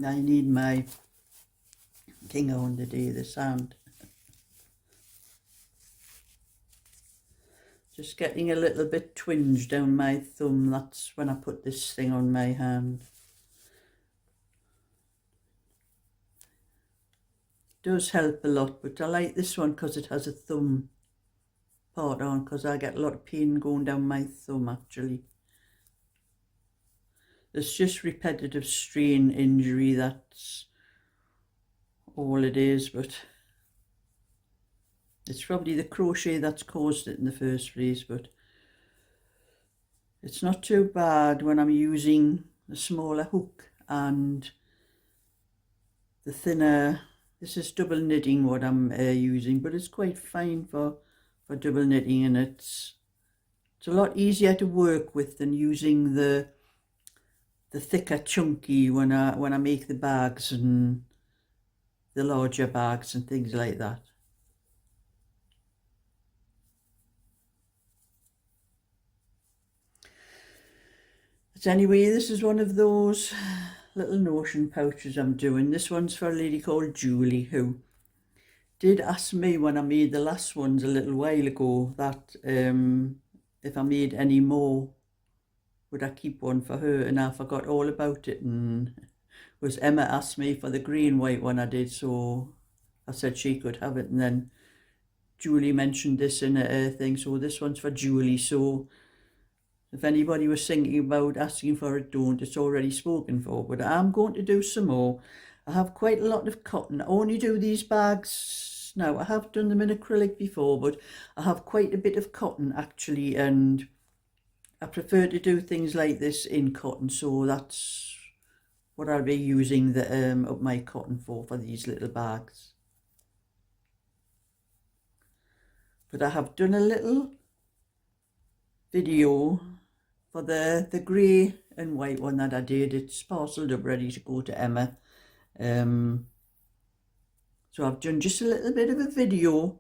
I need my thing on today, the sand. Just getting a little bit twinge down my thumb. That's when I put this thing on my hand. Does help a lot, but I like this one because it has a thumb part on, because I get a lot of pain going down my thumb actually. It's just repetitive strain injury, that's all it is, but it's probably the crochet that's caused it in the first place. But it's not too bad when I'm using the smaller hook and the thinner. This is double knitting what I'm using, but it's quite fine for double knitting, and it's a lot easier to work with than using the thicker chunky when I make the bags and the larger bags and things like that. But anyway, this is one of those little notion pouches I'm doing. This one's for a lady called Julie, who did ask me when I made the last ones a little while ago that if I made any more, would I keep one for her, and I forgot all about it. And was Emma asked me for the grey and white one I did, so I said she could have it, and then Julie mentioned this in a thing, so this one's for Julie. So if anybody was thinking about asking for it, don't, it's already spoken for. But I'm going to do some more. I have quite a lot of cotton. I only do these bags now. I have done them in acrylic before, but I have quite a bit of cotton actually, and I prefer to do things like this in cotton, so that's what I'll be using the up my cotton for these little bags. But I have done a little video for the grey and white one that I did. It's parcelled up ready to go to Emma. So I've done just a little bit of a video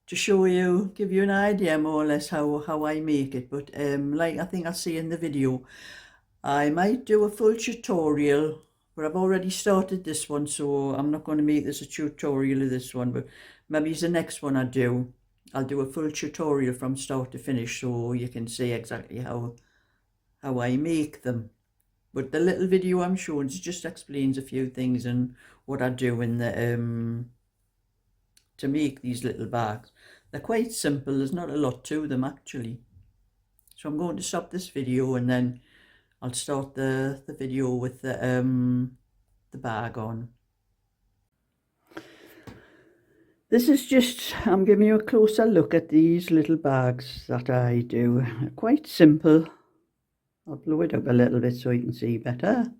to show you, give you an idea more or less how I make it. But like I think I see in the video, I might do a full tutorial, but I've already started this one, so I'm not going to make this a tutorial of this one, but maybe it's the next one I'll do a full tutorial from start to finish, so you can see exactly how I make them. But the little video I'm showing just explains a few things and what I do in the to make these little bags. They're quite simple, there's not a lot to them actually. So I'm going to stop this video and then I'll start the video with the bag on. This is just, I'm giving you a closer look at these little bags that I do. Quite simple. I'll blow it up a little bit so you can see better.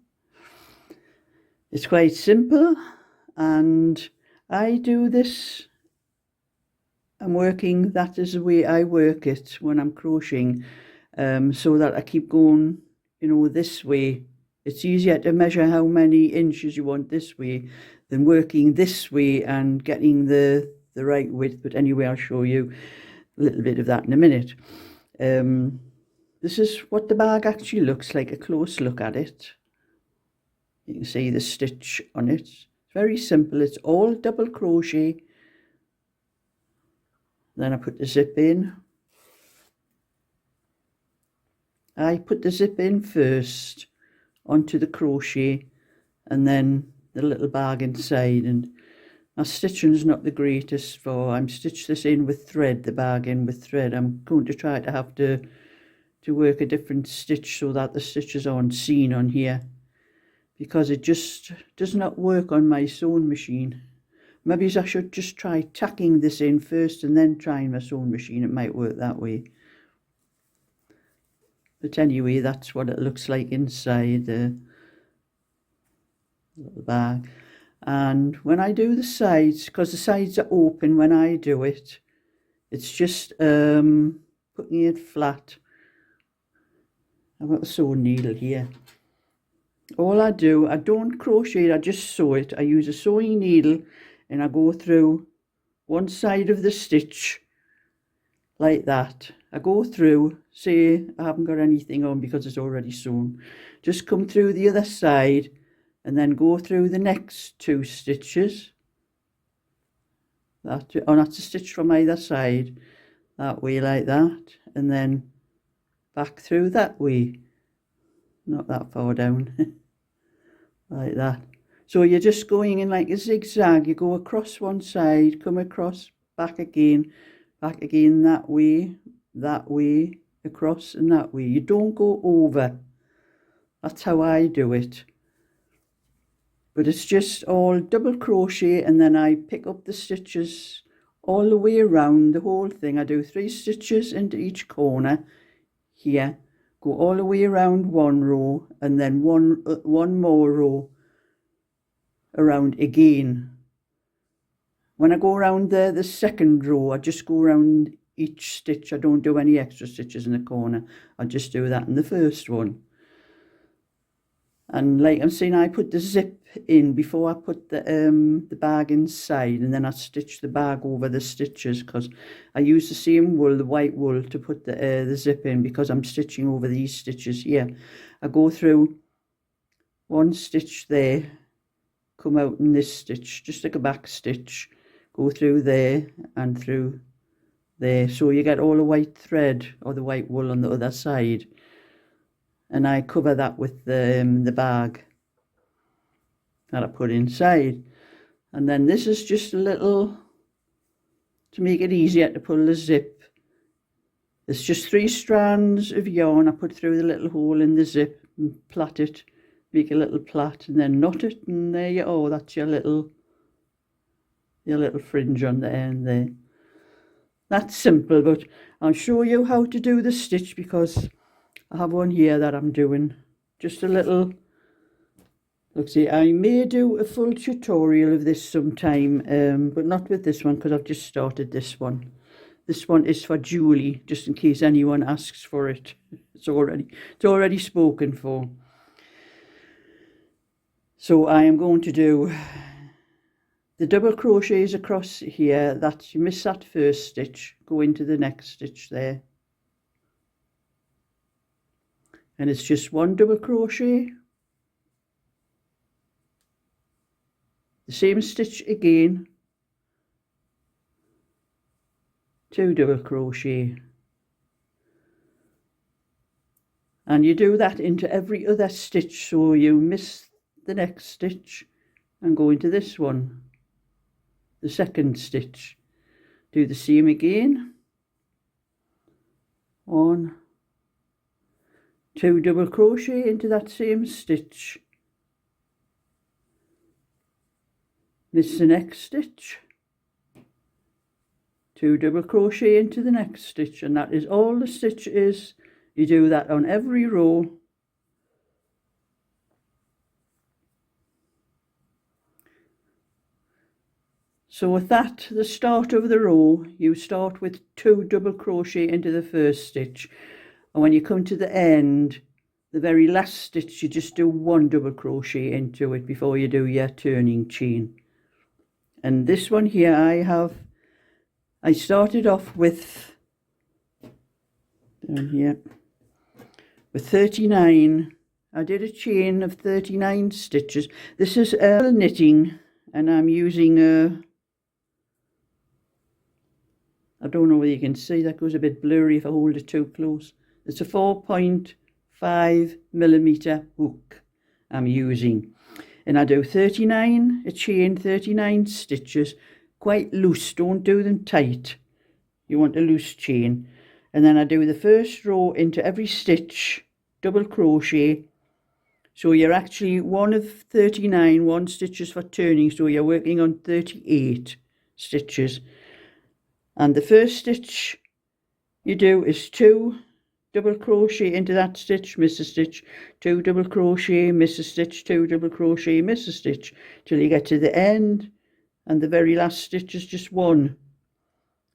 It's quite simple, and I do this, I'm working, that is the way I work it when I'm crocheting, so that I keep going, you know, this way. It's easier to measure how many inches you want this way than working this way and getting the right width. But anyway, I'll show you a little bit of that in a minute. This is what the bag actually looks like, a close look at it. You can see the stitch on it. It's very simple, it's all double crochet. Then I put the zip in. I put the zip in first onto the crochet and then the little bag inside, and my stitching is not the greatest, for I'm stitched this in with thread, the bag in with thread. I'm going to try to have to work a different stitch so that the stitches aren't seen on here, because it just does not work on my sewing machine. Maybe I should just try tacking this in first and then trying my sewing machine. It might work that way. But anyway, that's what it looks like inside the little bag. And when I do the sides, because the sides are open when I do it, it's just putting it flat. I've got a sewing needle here. All I do, I don't crochet, I just sew it. I use a sewing needle and I go through one side of the stitch like that. I go through, say I haven't got anything on because it's already sewn, just come through the other side and then go through the next 2 stitches. That's a stitch from either side, that way like that, and then back through that way, not that far down, like that. So you're just going in like a zigzag. You go across one side, come across, back again, that way, across and that way. You don't go over. That's how I do it. But it's just all double crochet, and then I pick up the stitches all the way around the whole thing. I do 3 stitches into each corner here, go all the way around one row, and then one more row around again. When I go around the second row, I just go around each stitch. I don't do any extra stitches in the corner. I just do that in the first one. And like I'm saying, I put the zip in before I put the bag inside, and then I stitch the bag over the stitches, because I use the same wool, the white wool, to put the zip in, because I'm stitching over these stitches here. I go through one stitch there, come out in this stitch, just like a back stitch, go through there and through there, so you get all the white thread or the white wool on the other side. And I cover that with the bag that I put inside. And then this is just a little, to make it easier to pull the zip. It's just 3 strands of yarn I put through the little hole in the zip and plait it, make a little plait, and then knot it, and there you are. That's your little fringe on the end there. That's simple, but I'll show you how to do the stitch, because I have one here that I'm doing. Just a little, look, see, I may do a full tutorial of this sometime, but not with this one, because I've just started this one. This one is for Julie, just in case anyone asks for it. It's already spoken for. So I am going to do the double crochets across here. That you miss that first stitch, go into the next stitch there. And it's just 1 double crochet, the same stitch again, 2 double crochet, and you do that into every other stitch, so you miss the next stitch and go into this one, the second stitch, do the same again, 1, 2 double crochet into that same stitch, miss the next stitch, 2 double crochet into the next stitch, and that is all the stitch is. You do that on every row. So with that, the start of the row, you start with 2 double crochet into the first stitch, and when you come to the end, the very last stitch, you just do 1 double crochet into it before you do your turning chain. And this one here, I started off with, down here, with 39. I did a chain of 39 stitches. This is knitting, and I'm using I don't know whether you can see, that goes a bit blurry if I hold it too close. It's a 4.5mm hook I'm using, and I do 39, a chain, 39 stitches, quite loose, don't do them tight, you want a loose chain. And then I do the first row into every stitch, double crochet, so you're actually 1 of 39, 1 stitches for turning, so you're working on 38 stitches. And the first stitch you do is 2 double crochet into that stitch, miss a stitch, 2 double crochet, miss a stitch, 2 double crochet, miss a stitch, till you get to the end, and the very last stitch is just 1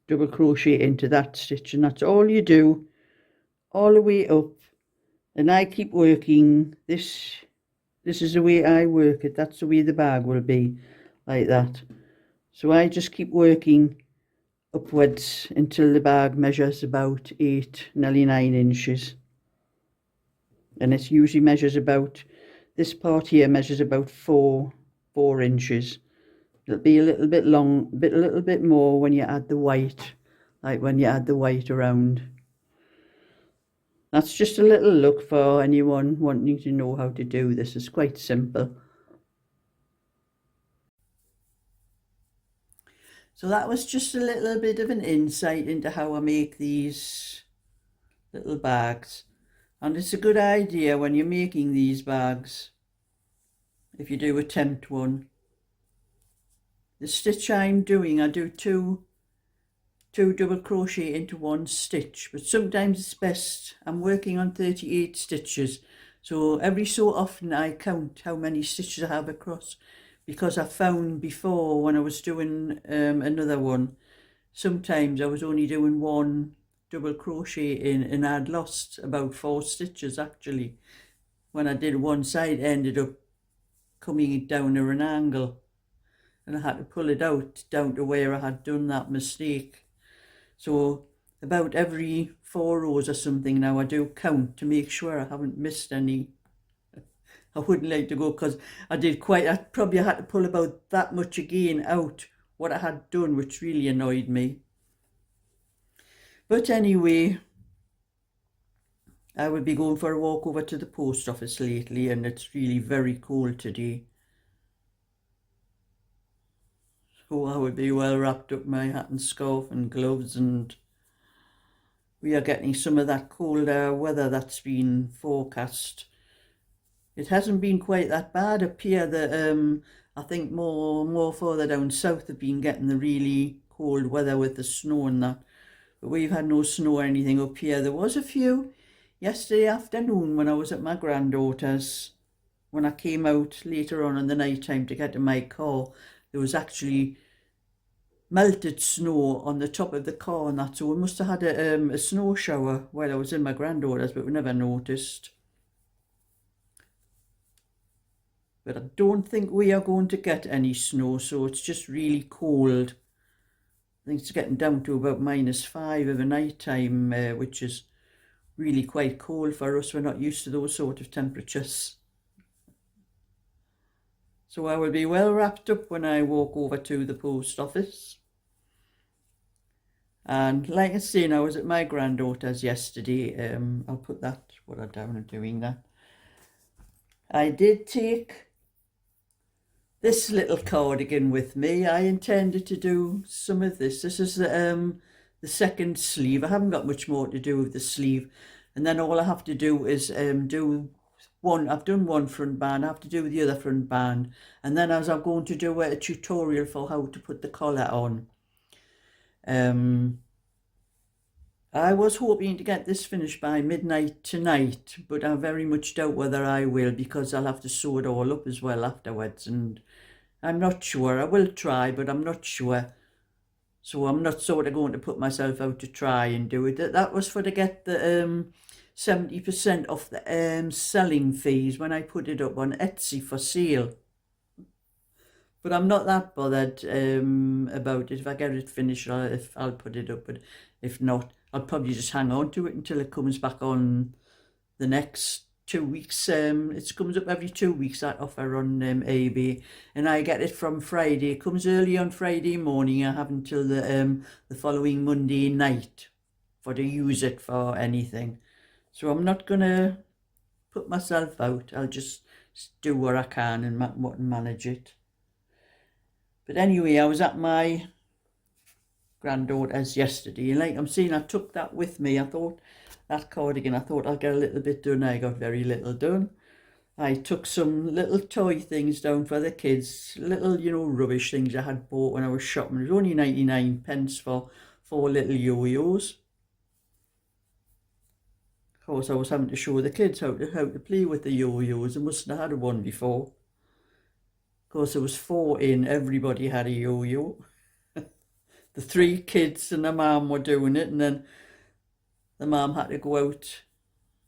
double crochet into that stitch, and that's all you do all the way up. And I keep working this is the way I work it, that's the way the bag will be, like that. So I just keep working upwards until the bag measures about 8, nearly 9 inches. And it usually measures about, this part here measures about 4 inches. It'll be a little bit long, a little bit more when you add the white, like when you add the white around. That's just a little look for anyone wanting to know how to do this. It's quite simple. So that was just a little bit of an insight into how I make these little bags. And it's a good idea when you're making these bags, if you do attempt one. The stitch I'm doing, I do two double crochet into one stitch, but sometimes it's best, I'm working on 38 stitches, so every so often I count how many stitches I have across, because I found before when I was doing another one, sometimes I was only doing one double crochet in and I'd lost about 4 stitches actually. When I did one side, it ended up coming down at an angle and I had to pull it out down to where I had done that mistake. So about every 4 rows or something now I do count to make sure I haven't missed any. I wouldn't like to go, because I probably had to pull about that much again out what I had done, which really annoyed me. But anyway, I will be going for a walk over to the post office lately, and it's really very cold today. So I would be well wrapped up in my hat and scarf and gloves, and we are getting some of that colder weather that's been forecast. It hasn't been quite that bad up here. I think more further down south have been getting the really cold weather with the snow and that. But we've had no snow or anything up here. There was a few yesterday afternoon when I was at my granddaughter's. When I came out later on in the night time to get to my car, there was actually melted snow on the top of the car and that. So we must have had a snow shower while I was in my granddaughter's, but we never noticed. But I don't think we are going to get any snow, so it's just really cold. I think it's getting down to about -5 of a night time, which is really quite cold for us. We're not used to those sort of temperatures. So I will be well wrapped up when I walk over to the post office. And like I say, I was at my granddaughter's yesterday. I'll put that, what I'm down and doing that. I did take this little cardigan with me. I intended to do some of this. This is the second sleeve. I haven't got much more to do with the sleeve. And then all I have to do is do one. I've done one front band. I have to do the other front band. And then as I'm going to do a tutorial for how to put the collar on. I was hoping to get this finished by midnight tonight, but I very much doubt whether I will, because I'll have to sew it all up as well afterwards, and I'm not sure. I will try, but I'm not sure. So I'm not sort of going to put myself out to try and do it. That was for to get the 70% off the selling fees when I put it up on Etsy for sale. But I'm not that bothered about it. If I get it finished, I'll put it up. But if not, I'll probably just hang on to it until it comes back on the next 2 weeks. It comes up every 2 weeks, that offer on eBay, and I get it from Friday. It comes early on Friday morning. I have until the following Monday night for to use it for anything. So I'm not gonna put myself out. I'll just do what I can and manage it. But anyway, I was at my granddaughter's yesterday, and like I'm saying, I took that with me. I thought that cardigan, I thought I'll get a little bit done. I got very little done. I took some little toy things down for the kids, little, rubbish things I had bought when I was shopping. It was only 99p for 4 little yo-yos. Of course, I was having to show the kids how to play with the yo-yos. They mustn't have had one before. Of course, there was 4 in. Everybody had a yo-yo. The 3 kids and the mum were doing it, and then the mum had to go out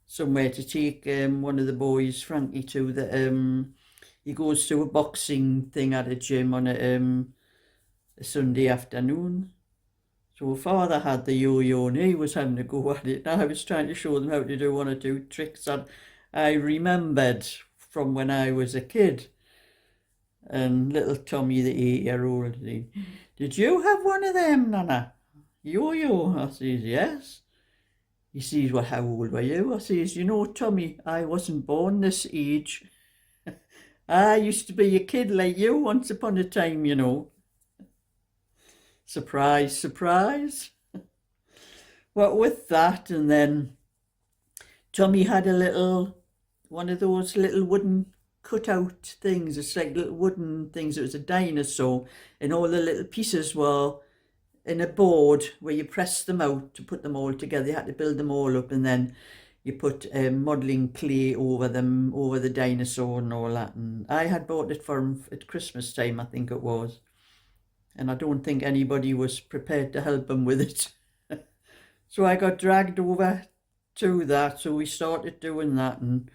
somewhere to take one of the boys, Frankie, to the he goes to a boxing thing at a gym on a Sunday afternoon. So father had the yo-yo and he was having a go at it. And I was trying to show them how to do one or two tricks that I remembered from when I was a kid. And little Tommy, the 8-year-old, did you have one of them, Nana? Yo-yo? I says, yes. He says, well, how old were you? I says, you know, Tommy, I wasn't born this age. I used to be a kid like you once upon a time, you know. Surprise, surprise. Well, with that, and then Tommy had one of those little wooden cutout things. It's like little wooden things. It was a dinosaur, and all the little pieces were in a board where you press them out to put them all together. You had to build them all up, and then you put modelling clay over them, over the dinosaur and all that. And I had bought it for him at Christmas time, I think it was. And I don't think anybody was prepared to help him with it. So I got dragged over to that. So we started doing that, and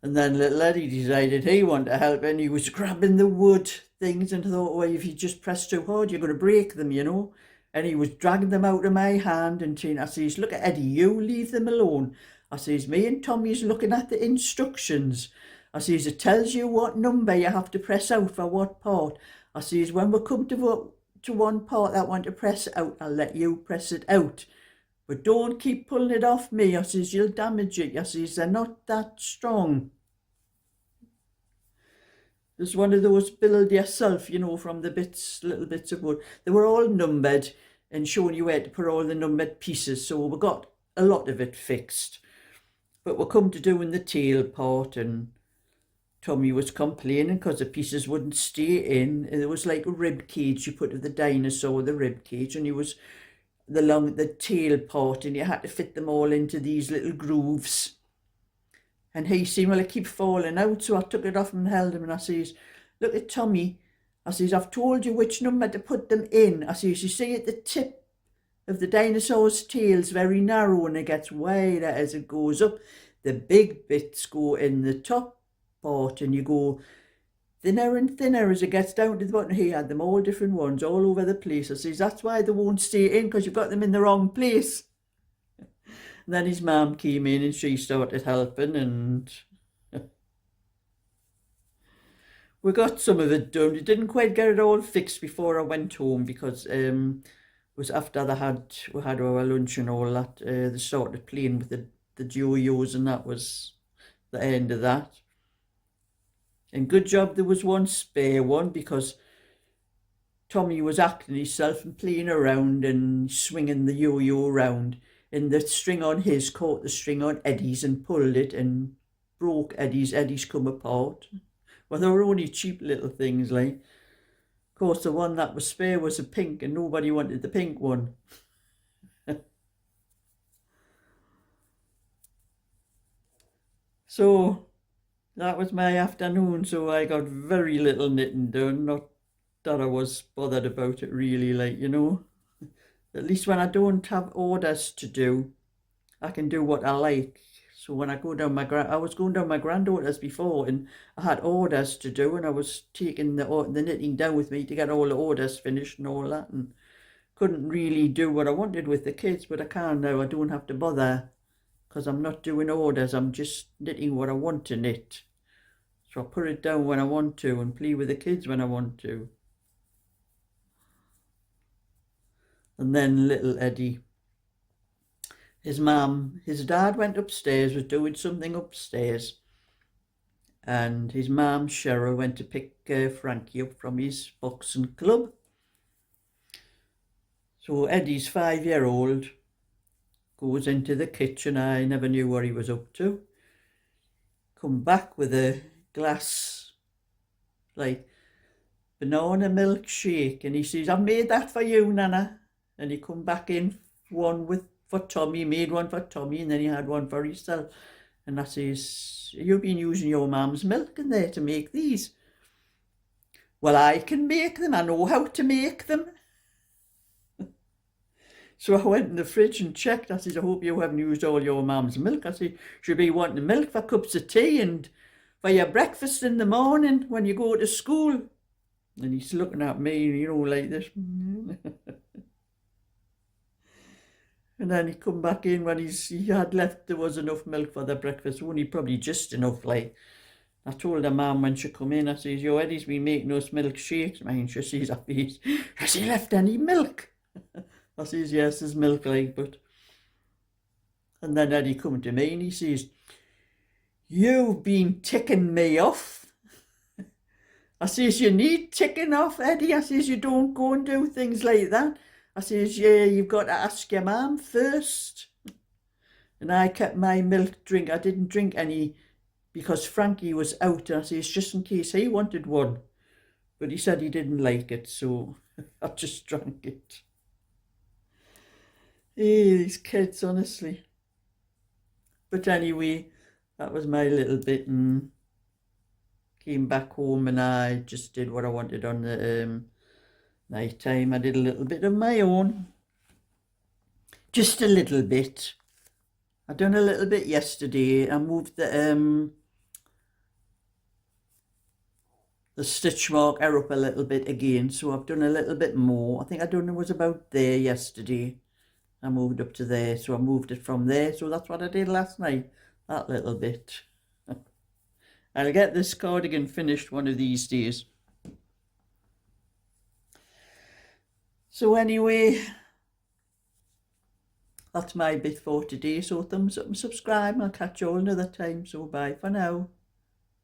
then little Eddie decided he wanted to help, and he was grabbing the wood things and thought, well, if you just press too hard, you're going to break them, you know. And he was dragging them out of my hand, and I says, look at Eddie, you leave them alone. I says, me and Tommy's looking at the instructions. I says, it tells you what number you have to press out for what part. I says, when we come to one part that I want to press out, I'll let you press it out. But don't keep pulling it off me. I says, you'll damage it. I says, they're not that strong. There's one of those build yourself, you know, from the little bits of wood. They were all numbered and showing you where to put all the numbered pieces. So we got a lot of it fixed. But we'll come to doing the tail part, and Tommy was complaining because the pieces wouldn't stay in. And it was like a rib cage you put of the dinosaur, the rib cage, and it was the tail part, and you had to fit them all into these little grooves. And he said, well, I keep falling out. So I took it off and held him, and I says, look at Tommy. I says, I've told you which number to put them in. I says, you see at the tip of the dinosaur's tail's very narrow, and it gets wider as it goes up. The big bits go in the top part, and you go thinner and thinner as it gets down to the bottom. He had them all different ones all over the place. I says, that's why they won't stay in, because you've got them in the wrong place. And then his mum came in and she started helping, and we got some of it done. We didn't quite get it all fixed before I went home, because it was after we had our lunch and all that. They started playing with the yo-yos, and that was the end of that. And good job there was one spare one, because Tommy was acting himself and playing around and swinging the yo-yo around, and the string on his caught the string on Eddie's and pulled it and broke Eddie's. Eddie's come apart. Well, they were only cheap little things, like. Of course, the one that was spare was a pink, and nobody wanted the pink one. So that was my afternoon. So I got very little knitting done. Not that I was bothered about it really, like, you know. At least when I don't have orders to do, I can do what I like. So when I go down I was going down my granddaughter's before, and I had orders to do, and I was taking the knitting down with me to get all the orders finished and all that, and couldn't really do what I wanted with the kids. But I can now. I don't have to bother, because I'm not doing orders. I'm just knitting what I want to knit. So I put it down when I want to and play with the kids when I want to. And then little Eddie, his dad went upstairs, was doing something upstairs, and his mum, Sheila, went to pick Frankie up from his boxing club. So Eddie's 5-year-old goes into the kitchen. I never knew what he was up to. Come back with a glass, like, banana milkshake, and he says, I've made that for you, Nana. And he come back in for Tommy, made one for Tommy, and then he had one for himself. And I says, you've been using your mum's milk in there to make these. Well, I can make them. I know how to make them. So I went in the fridge and checked. I says, I hope you haven't used all your mum's milk. I said, she'll be wanting milk for cups of tea and for your breakfast in the morning when you go to school. And he's looking at me, you know, like this. And then he come back in when he had left, there was enough milk for the breakfast, only probably just enough, like. I told her mum when she come in, I says, your Eddie's been making us milkshakes, mind. She sees her face. Has he left any milk? I says, yes, there's milk, like, but. And then Eddie come to me and he says, you've been ticking me off. I says, you need ticking off, Eddie. I says, you don't go and do things like that. I says, yeah, you've got to ask your mum first. And I kept my milk drink. I didn't drink any because Frankie was out. And I says, just in case he wanted one. But he said he didn't like it, so I just drank it. Hey, these kids, honestly. But anyway, that was my little bit, and came back home and I just did what I wanted on the night time. I did a little bit of my own. Just a little bit. I done a little bit yesterday. I moved the stitch marker up a little bit again, so I've done a little bit more. I think I done it was about there yesterday. I moved up to there, so I moved it from there. So that's what I did last night, that little bit. I'll get this cardigan finished one of these days. So anyway, that's my bit for today. So thumbs up and subscribe. I'll catch you all another time. So bye for now.